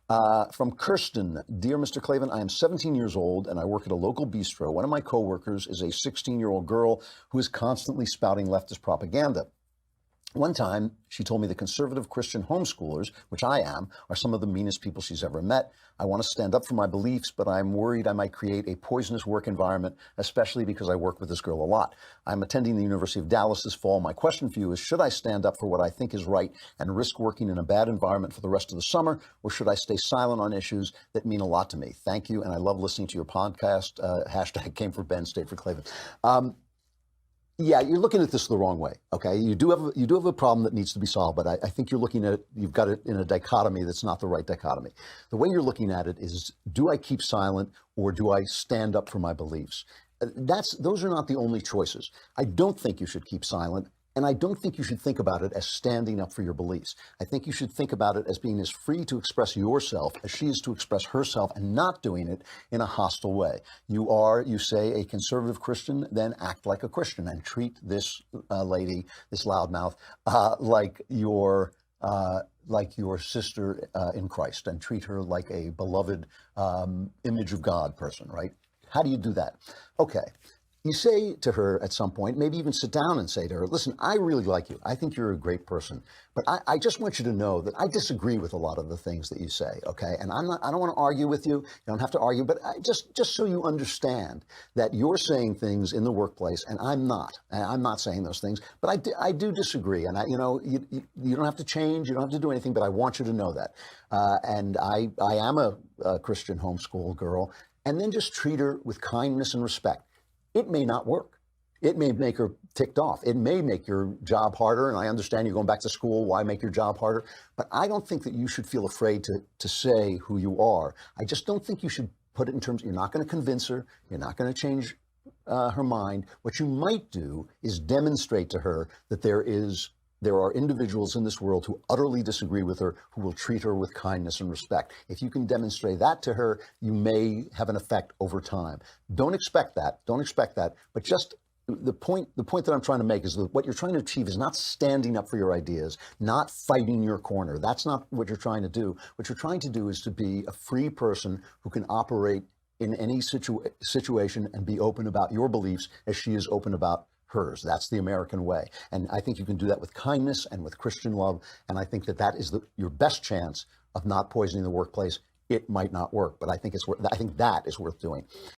From Kirsten, dear Mr. Klavan, I am 17 years old and I work at a local bistro. One of my coworkers is a 16-year-old girl who is constantly spouting leftist propaganda. One time, she told me the conservative Christian homeschoolers, which I am, are some of the meanest people she's ever met. I want to stand up for my beliefs, but I'm worried I might create a poisonous work environment, especially because I work with this girl a lot. I'm attending the University of Dallas this fall. My question for you is, should I stand up for what I think is right and risk working in a bad environment for the rest of the summer, or should I stay silent on issues that mean a lot to me? Thank you, and I love listening to your podcast. Hashtag came for Ben, stayed for Klavan. Yeah, you're looking at this the wrong way. Okay, you do have a problem that needs to be solved, but I think you've got it in a dichotomy that's not the right dichotomy. The way you're looking at it is, do I keep silent or do I stand up for my beliefs? Those are not the only choices. I don't think you should keep silent. And I don't think you should think about it as standing up for your beliefs. I think you should think about it as being as free to express yourself as she is to express herself, and not doing it in a hostile way. You say, a conservative Christian, then act like a Christian and treat this lady, this loudmouth, like your sister in Christ, and treat her like a beloved image of God person, right? How do you do that? Okay. You say to her at some point, maybe even sit down and say to her, listen, I really like you. I think you're a great person. But I just want you to know that I disagree with a lot of the things that you say, okay? And I don't want to argue with you. You don't have to argue, but just so you understand that you're saying things in the workplace, and I'm not. And I'm not saying those things, but I do disagree. And you don't have to change. You don't have to do anything, but I want you to know that. And I am a Christian homeschool girl. And then just treat her with kindness and respect. It may not work. It may make her ticked off. It may make your job harder. And I understand you're going back to school. Why make your job harder? But I don't think that you should feel afraid to say who you are. I just don't think you should put it in terms, you're not going to convince her. You're not going to change her mind. What you might do is demonstrate to her that there are individuals in this world who utterly disagree with her, who will treat her with kindness and respect. If you can demonstrate that to her, you may have an effect over time. Don't expect that. But just the point that I'm trying to make is that what you're trying to achieve is not standing up for your ideas, not fighting your corner. That's not what you're trying to do. What you're trying to do is to be a free person who can operate in any situation and be open about your beliefs as she is open about hers. That's the American way. And I think you can do that with kindness and with Christian love. And I think that is your best chance of not poisoning the workplace. It might not work, but I think that is worth doing.